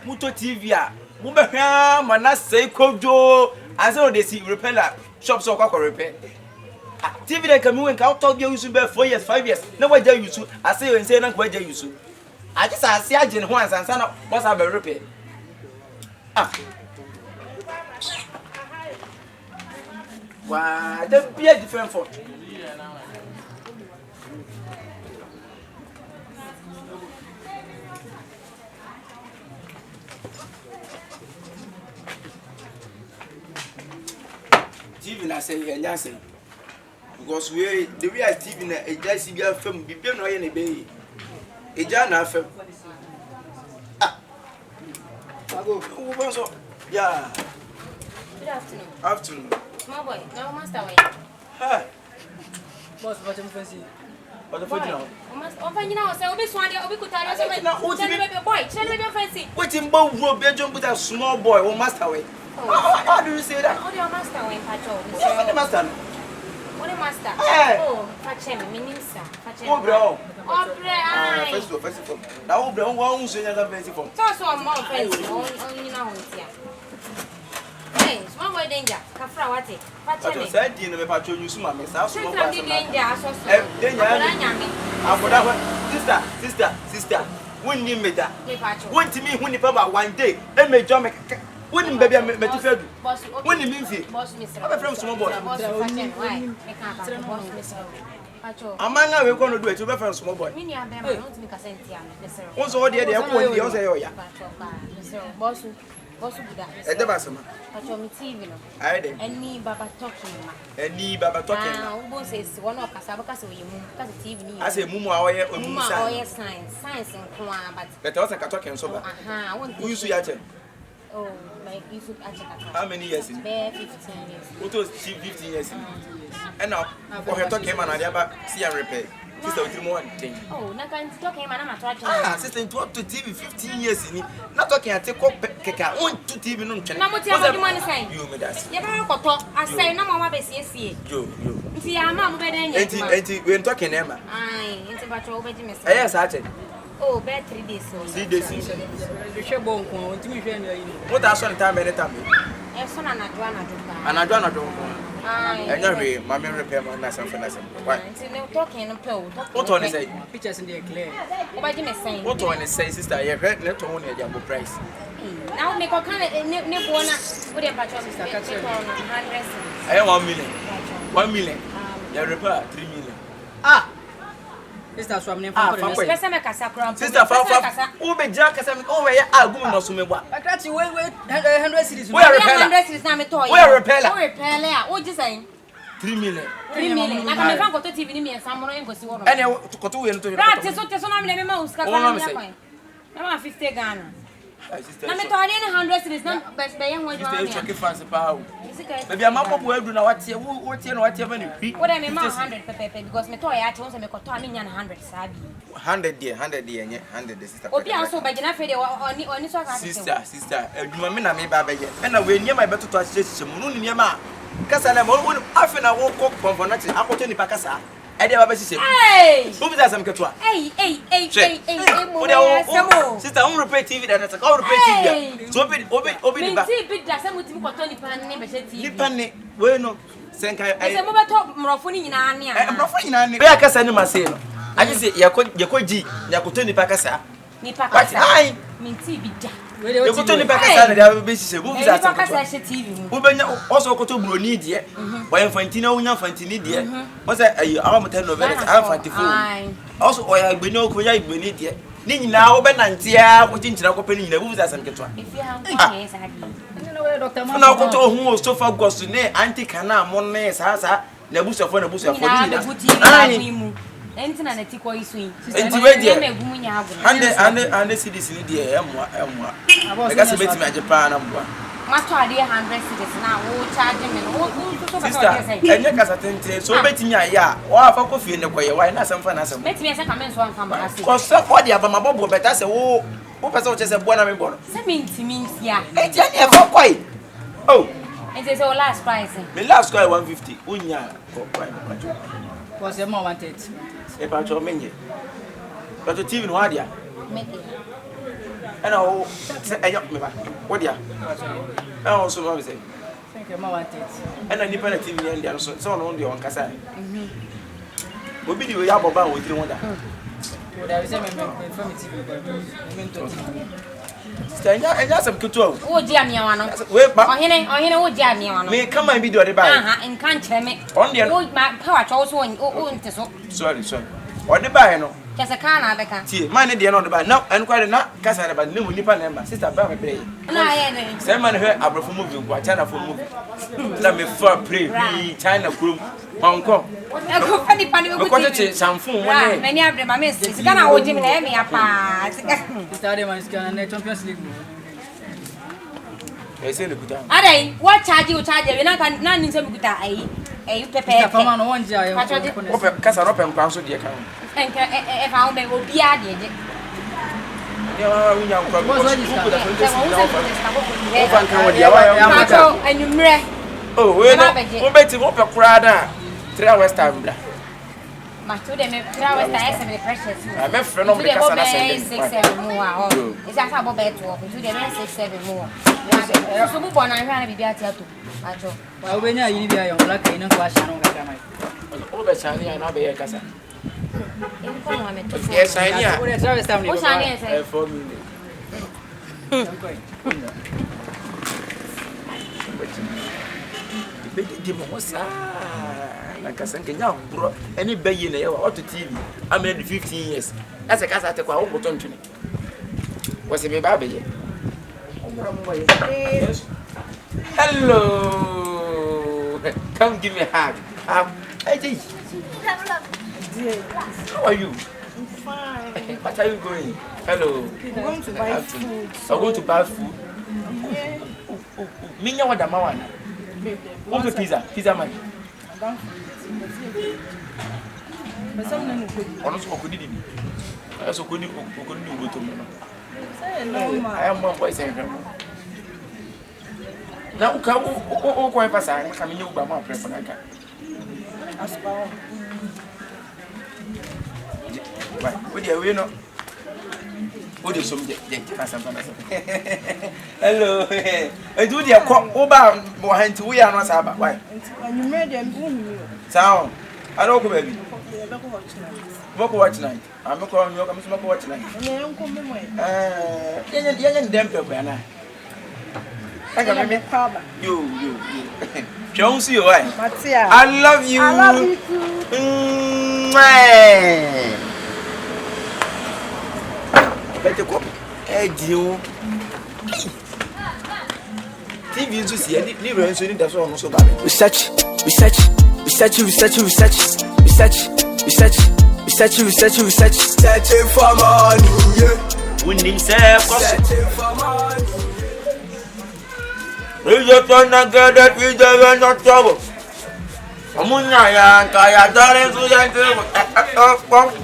Muto TV a mubehwa mana sei kojo ase o dey see repair shops o kwakọ repair TV dey come when ka talk be use be 4 years 5 years na waja use ase o say na kwa waja use aje sa ase aje ne ho ansansa na boss be repair wow there be a different for TV na say enya say because we the way as TV na eja si bia fam bibia na oye na be eja na fam ago who so yeah good afternoon small boy now master way hi boss what you fancy what the fuck now master on fanyi na say obi so ade obi kutari so me boy tell me fancy wetin bo wo be jump with a small boy o master way how do you say that what your master way pacho what the master what the master oh pacho me meninsa pacho oh bro ai first of all na oh bro won so nya that fancy form so more fancy on you na hontia hey small boy danger kafra wate pacho me say di no me pacho you suma me sa small boy danger so danger aboda sister wonni me da wonti me hu nipa ba one day e me jo me wonni baby me ti fedu wonni me mfie boss me sir I be small boy boss pacho why me can boss me sir pacho amanga we ko no do e ti be friend small boy me ni abema no ti me ka sentia me sir won so de e ko ndi o say yo ya boss buda e de ba sama pacho me TV no ai de eni baba talking ma ah ubo say si wona okasa bakasa oyemu kasa TV ni ase mumu a oye omumu sa oye science nko but better o say ka talking so ba I want who you ya che oh my YouTube acheka how many years in 15 years what was 15 years and now o he talking man na dia ba see and repair sister with more thing oh na kan talking man na to sister to TV 15 years ni na talking ate ko keka on to TV no ntwene na mo ti amodi money sign you me that ye ba ko to asai na mo ma be siesie yo nti ya ma mo be den ye enti we talking na ma ai enti ba cho be di me eh yes ache oh be 3 days so 3 days we share bon ko ntimi hwe na yi what that son time any time e so na do anadwo ai enya we mama repair man na some finance why nti ne talking no play what on say pictures in the clear o ba di me sign what on say sister ye hwe na to won e dia go price now me ko kan ne bo na wo de pa cho sister ka che 100 eh 1 million ye repair 3 million sister swam ne fa ko pesa me kasa kram sister fa o be ja kasa me o we ya agum no so me gwa akrati we 100 series we repair 100 series na me to we repair a o ji sign 3 million na ka me fa ko to TV ni me ensa mo no engosi wo no ene ko to we no to right so na me ma uska ka na coin na ma 50 Ghana na me to ani 100 series na be ye ho adwa ni sister fancy pa baby amabo bo adu na watie wotie na watie ba ne hwi wo de me ma 100 pepe because me to ya che won se me ko to ami nya na 100 sabi 100 there nye 100 the sister obi aso ba gina fe de oni so ka sister aduma me na me ba be ye na we niam ba toto ahyehyɛ mu no niam a kasa na mo afi na wo ko konfonati akoto nipa kasa e de ba be hyehyɛ mu obi da sam keto a mo sister on repeat TV da ta ka repeat TV so obi di ba TV da sam mutimi ko to nipa ne be hye TV nipa ne we no senka ai se mo be to mrofo ni nyina ne a mrofo nyina ne be akasa ni ma sei no aje se yakoji yakoto nipa kasa ai minti bi da yakoto nipa kasa na dia be hyehyɛ mu bi da nipa kasa hye TV mu wo benya also koto broni die boy infantini unya infantini die o say ayi awam 10 November infantifo also oya gbeni o ko ya gbeni die ni nyina wo be nantia ko tinchira ko pe ni nyina bu za sam keto ifi ha ko yes adi doctor ma na ko to hu sofa gosu ne anti kana mo ne sa na busafo ni nyina entina na tikwa isu enti we die megumu nya agu ande CDs ni die emwa e ga se betimi age pa na mboa mato ade 100 cedis na wo charge me no so ba sister enye kasa tente so betimi aya wa afa ko fie ne koye wa na asem fa na asem betimi ese ka men so amfa ma ase ko so ko dia ba mabobo beta se wo pesa wo chese bo na me bo no se minti ya enti anya fa koi oh enti se o last price me last koi 150 unya ko koi was the more wanted e pa cho menye but TV no adia make And I say, I don't remember. What ya? I also want to say. Thank you, 130. And I depend on TV and there so on the on Casa. We'll be the way up about with you. What I was saying, from TV. Stand and that's some good. Oh, dear, me one. Wait, but oh, dear, me one. may come and be doing the buy. And can't tell me. On the old man, power also in sorry. Or the buy, no. Just a can I can See, mine the other buy now and quite enough. Casa about new Nipa number, sister Bama Play. Some man heard Abra for moving, what China for moving. Let me for play, China crew, Hong Kong. Funny, funny, some food. Many of them, I miss. It's gonna hold him in me apart. Started my scan and Champions League. I say the good. Are they? What charge you charge? You're not none in some good eye. You prepare for one jar. Casa up and cross the account. And if I will be added. And you may. Oh, we're betting up a crowd. 3 hours time. My two them 3 hours time precious. I'm a friend of the Casa 6-7 more. It's a about bed to open to the 6-7 more. So move on and run a bit at you. Well, when you be a black in a fashion over China and I'll be a Casa. Yes, I know. What's I guess For me. Like I said, bro, any baby in the to TV. I'm 15 years. That's a casa take our button to me. Was it me, baby? Hello. Come give me a hug. Hey, how are you? I'm fine. What are you going? Hello. I'm going to buy food. I'm going to buy food. Yeah. Minya wa dama wana. What pizza man. But some of them Ono so ko didi. So ko ni ugo to me no. say no I am one boy saying. Na uka o ko e pasa ka me nyuba ma prep na ka. Aspa. Why? We no. What is some hello. I do the Oba behind 2 years. Not about why? When you made them boom, Sound. I don't go, baby. you Watch night. I'm not calling you. I'm not watching night. don't come away. Them people. I got me. You. Don't see you. Matia. I love you. I love you too. Better go. Hey, you. TV to see any difference in that's all so bad. Research. Searching for money. When himself searching for money. We just don't get that we don't not trouble. Amunya ya kaya dare so ya trouble.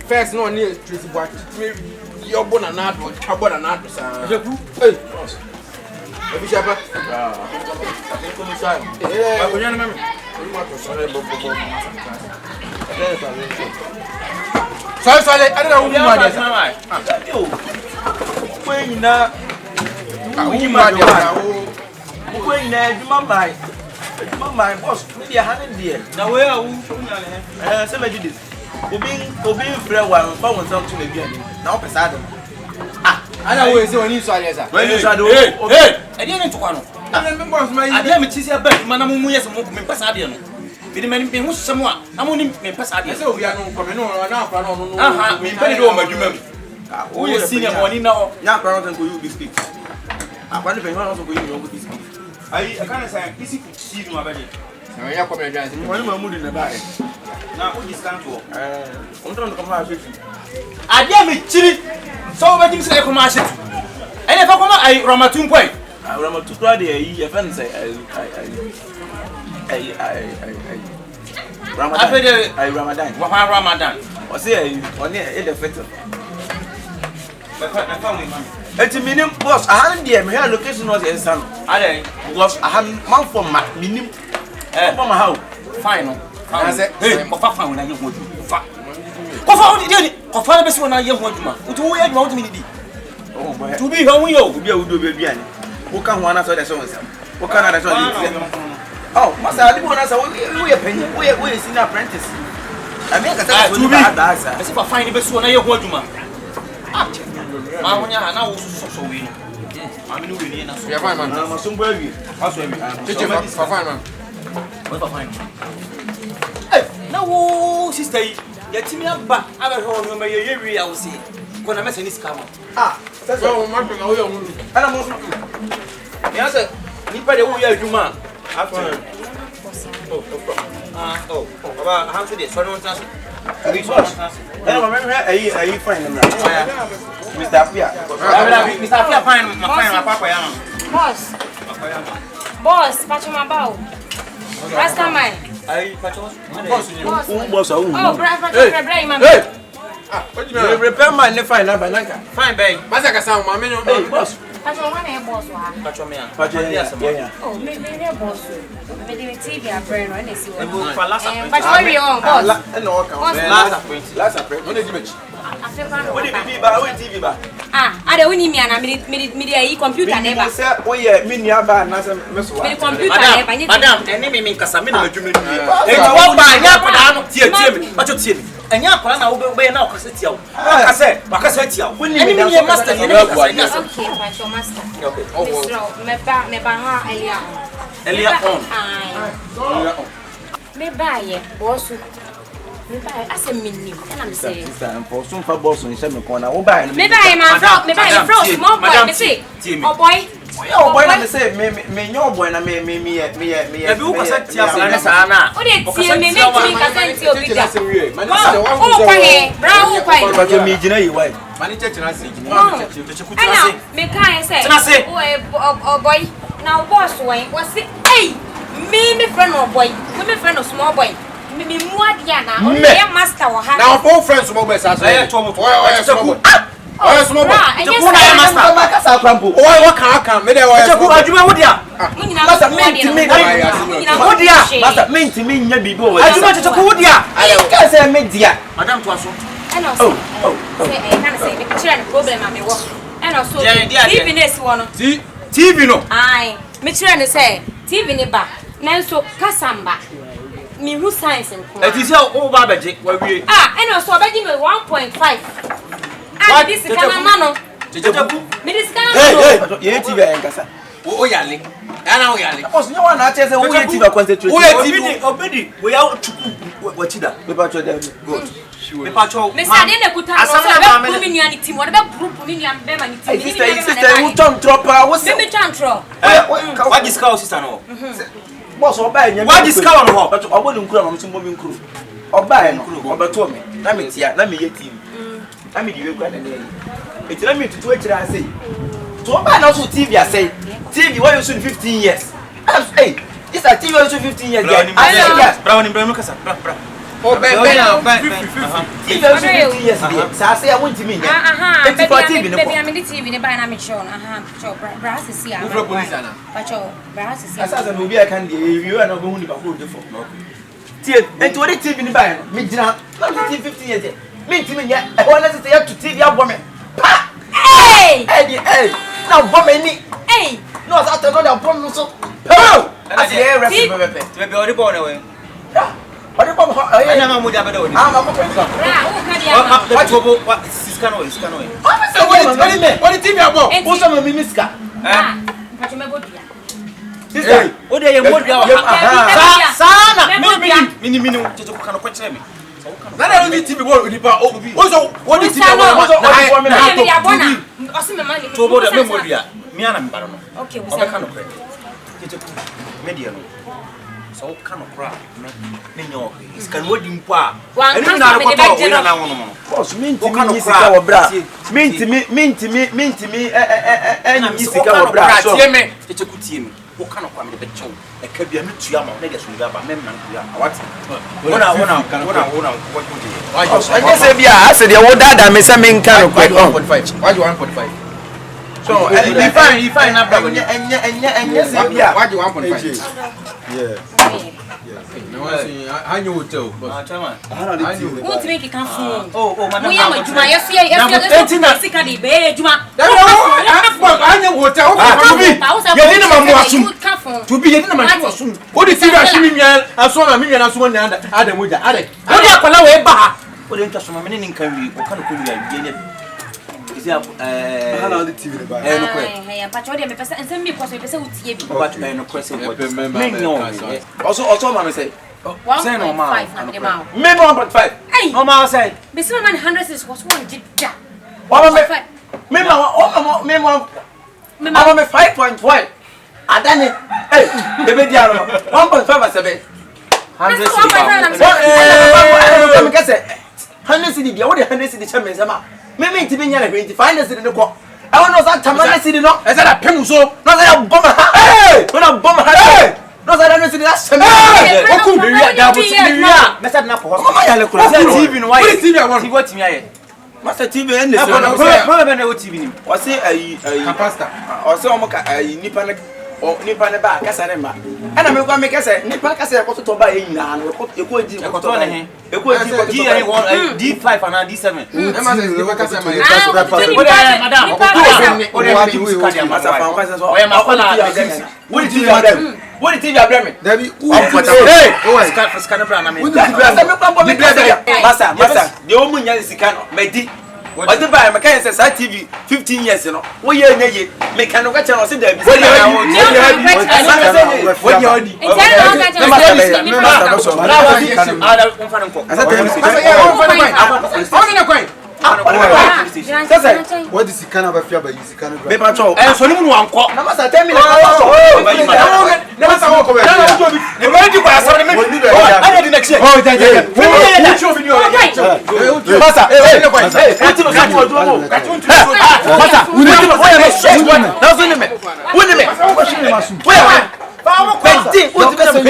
First no need Tracy White. Your bona na do, abona na do sa. Hey. Ebi chapa. I come inside. I go yan mama. You want to sorry bobo. Sorry, I don't know who you are. Yo. When na when na my boss, we are having there. Now where are we? Somebody did this. Obi frɛ wa fa won sam to na bia ni na wo pesa dem ana wo ese oni so alesa when you sado eh ade ne tokwa no na me boss ma yi ade me chisi aba ma na mu yes mo me pesa ade no bi de me hu sɛm a na mo ni me pesa ade se obi anu ko me no na akwa no aha me pɛ de o madwuma mu o ye senior money na o nya akwa no ko you biscuit akwa ne pɛ no so ko you no biscuit ai aka na say isi ku chi no abade na ya ko me dance mo ni mamu di na ba na o discount o on don come ha fefi ade me chiri so o ba jim say ko ma hye Ene fa koma ai Ramatum boy. Ramatum kra de yi e fan say Ramadan. Wa Ramadan. O say on e the fete. My family man. Eti minim boss, ahan de me location was ensan. Ade. Because ahan man from minim. For my how? Fine. I say, hey, ko fa na ye ho djuma. Fa. Ko fa odi dey ni. Ko fa na be si na ye ho djuma. Utu wo ye djuma wo mi di. Oh boy. To be how yo. Obi a wo do be bia ni. Wo ka ho na so dey so nsam. Wo ka na dey so dey. Oh, masa adi bo na so wo ye penny. Wo ye senior apprentice. I mean ka say to be ada. Be si fa fine be si na ye ho djuma. Ah. Ma honya ha na wo so we no. Ma me no we ni na so. Yeah, fine man. Ma so ngba wi. Aso wi. Cheche fa fine man. What fa fine? Eh, na wo sister yi. Ya timi aba aba ho no me ye wi a wo si. Ko na me se ni scam. Ah, So man pe na wo ye hu. ana mo so. Ya say ni pa de wo ye adwuma. After. Oh, baba, how to this? So don't answer. Ana ma me ayi fine na. Mr. Apia. Mr. Apia fine, my papa ya. Boss. Boss, pacho mabao. Rasta man. Ai, pacho. Boss. Oh, bra, imam. Hey. Ah, what do you mean? Repair man ne fine na bananka. Fine, bay. Masa ka sa ma me no. Hey, boss. Pacho wana boss wa. Pacho me. Pacho yeah. Oh, me boss. Me dey TV a brand no see E go for last appointment. Pacho we on boss. No Boss. last appointment. No dey give me. What did TV ba? What TV ba? Ade woni mi ana me dey computer ne ba. Say we ye me nia ba na say me so. Me computer ne ba. Madam, eni me nkasa me na adwuma ni. E ti wo ba nya kwada no tie me. Pacho tie me. Enya kwada na wo be na okase tia wo. Wakase tia wo. Eni me ye master ye na nkasa. Okay, Pacho master. Okay. Me ba ha Elia on. Me ba ye boss. Me ba ase minni. Na me say. Sister, for some for boss on say me corner. Wo ba Me ba ye man from, me ba ye from small boy. Me say. Oh boy. Oh boy na me say me nyo boy na me. E bi wo kasa tia fla ne sa na. O de tie me me timi kasa nti obi da. Man Oh kwa he, bra wo kwa. Pacho me gina yi why? Man cheche na se gini. Ana me kan say. Tenase. Oh boy. Now boss when was it? Hey, me friend no boy. Me friend no small boy. Me muadia na. O ye master wa ha. Now for friends mo be sa so. Eh, to mo. Oya small boy. Oya small boy. Master makasa krampo. Oya kan me dey oya. Cheku adwuma wo dia. Master me ntimi nya bibi o. Adwuma cheku wo dia. Ka say me dia. Madam to aso. Eno so. Say can say me try the problem am me wo. Eno so. TV na si wo no. TV no. Ai, me try ne say TV ne ba. Nanso kasamba. Me ru science nko. E ti say wo ba beje wa wie. Eno so obeji me 1.5. This is kana no. Cheku. Me this kana no. Ye TV en kasa. O yale. Ana o yale. Boss nyo na che say wo ye TV concentrate. Wo ye TV obedi we ya chuku wachida. Me pacho dey good. Me pacho. Me say dey na kuta no. Be me nuani team. What be group me nuan be ma ni team. Sister, who turn drop wo say. Me turn drop. What discount sister no? Boss oba enya. What discount no ho? Pacho obo ni nkura ma mso mo bi nkuru. Oba e no, obeto me. Na me tia, na me ye TV. Na me diwe kwa na dey. Eti na me tutu akira say. To oba na so TV say. TV why you soon 15 years. Hey, this a TV also 15 years. Brown kasa. Bra. O be na. TV also 15 years. Sa say I want to me. Baby, I'm in the TV, the buy me show. Show, brass is here. Who police ana? Pacho, brass is here. Asa no bi I can dey you and go hu ni ba hold for. Tie, enti what TV ni buy no. Me gina. Na TV 15 years. Me TV nya. E ho na say to TV abo me. Pa! Hey! Hey! Now bomb me. Hey! No, I thought I bomb no so. Oh! I say rest me. To be ori born away. What the bomb? Anya ma mu dia be do ni. Ah, ma ko pensa. Bra, who can you? What go what siskano. What the TV abo? Who some me miska? Pacho me bodia. Sister, O de ye mo dia wa. Sana mini cheche ko kan ko chere me. Na na only TV bo onipa o so what the TV Sister, abo? Me ya bona. Osi me man. To bo de me mo dia. Mi ana me bara no. Okay, we O be say. kan no kre. Cheche ko media no. so kind of crap me no is can what dimpo One na can't ko be to the na wono no boss minti mi sika wo bra minti mi enyi sika wo bra so tie me tie me wo kind of kwa me be chew e ka bia me tua ma na de so bia ba me na tua what wona what anya se bia ase de wo dada me se me nka no kwa 1.5 why you 1.5 so you find na bra anya se bia why you 1.5 yeah no I know hotel Won't make it come phone. oh madam Moya majuma yes sika di be juma. I know hotel you didn't ma mo asum come to be you didn't ma mo asum what did you ask me aso na me na so na ada moja ade what dey akola we ba ha o dey nka so ma me ne nka wi o kan ko wi a ne isi hala the TV ba no kwe Hey, but you dey me pesa ensem mi koso pesa utie bi. but no kwe say what me no also ma me say say no ma 1.5 na me ma. me 1.5 Hey, no ma say be see man 100 is was one jija. me ma me 5.1 adane hey ebe dia no 1.5 asebe 100 me kase 100 cedi dia wo de 100 cedi chame nsema me ntimi nya na 25 cedi ne ko I want to say tamana cedi no is that a pemu so no say bomba hey no bomba hey no say that cedi that chame oku be wi da bo be wi a me say na ko mama ya le kura TV no why TV I want TV what me aye master TV en le so no be na o TV ni o say ayi capacity o say o mo ka ayi nipa ne ba kasa ne ma ana me kwa me kasa nipa kasa ko to ba yin na no ko ji ko to ne he ko ji ko ji ayi D5 and D7 e ma say nipa kasa ma madam o dey music card am masa fa kasa so o ya ma ko na what did TV abrem Dabi hey scan bra na me masa me kwa me kasa masa de o mu nya sika no medi o de ba me kan say sa TV 15 years no wo ye nya ye me kan no ka channel say da bi what is kind of a fear by you kind of me pa cho eh so ni mu anko na masa tell me na ka so na masa wo ko be e ma di kwa so me ana di next year oh ja show video masa ka ti no sa mo do mo masa we need to say me shit na so ni me woni me Benti, what do you say?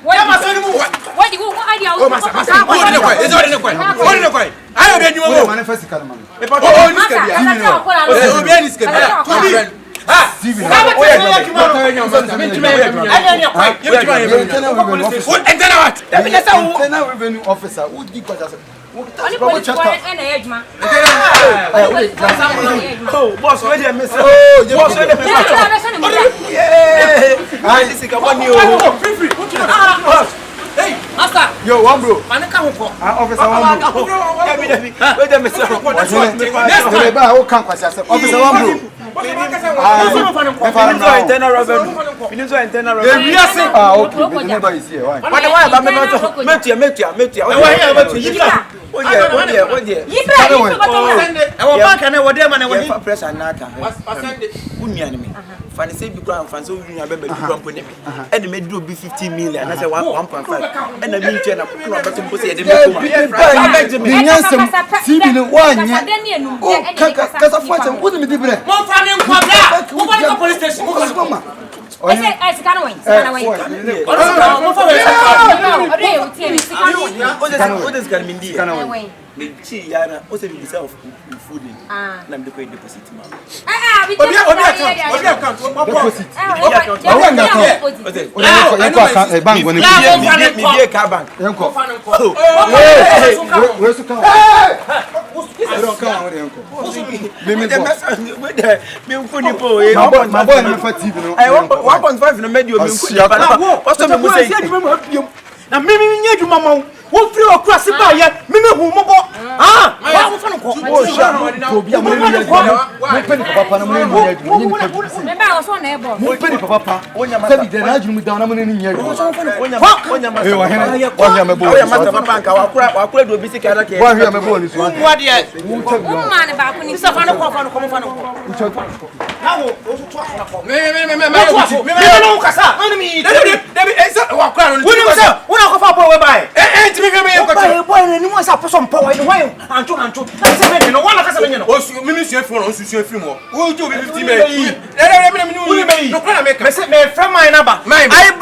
What am I saying? What do you want? oh masa what ne kwai is what ne kwai ayo be nyumo manifest kan man oh ni ska bia obi ani ska bia to bi TV internal revenue officer who did what oh boss where dey miss oh boss where dey miss yeah this is come on free hey master yo one bro manika ho ko officer one bro where dey miss next ba o kan kwasi asem officer one bro internal revenue we are say okay the neighbor is here why why ba me metia oye e wo bank na wo dey ma na wo fa pressure na aka unia ni me fa ne say bi kwa fa so unia be be bi mpo ne me e de me do bi 15 million na say 1.5 e na mi nche na ko na beto mpo say e de me ko ma me nyansem TV no wanya kasa fuache wo de me di bre mo fa ne nkwa bra wo ba ko police station mo ko mama I say I scan away. mo fa we o de scan mindi me chi yana o se bi bisa of food na me ko deposit ma obi account deposit o bank woni mi be ka bank yanko we su kan don't come on yanko me mfuni po my boy na fa TV no 1.5 no medio me mfuni ba what so me say na mimi nya djuma ma wo free okura se ba ye mimi hu mo bo wa mo fa no ko o sha to bia mo ni mo pe ni papa na mo ni nya djuma ni pe bi me ba o so na e bo mo pe ni papa se bi de na djuma da na mo ni nya djuma onya ma wa hia me bo oya ma papa nka wa kura do bi sika na ke wa hia me bo ni so wa de o ma ne ba ko ni sa fa no ko mo fa no ko How also to us. Me no kasa. Enemy. David esa wa kwa no. Woni say, wona ko fa boy we buy. Ti me me ko. Boy ni mo sa person power ni why ancho. Na say me no wona kasa me no. O su me su afiri no su afiri mo. O jo be 50 me. No kwa na make. Me say me friend my number. I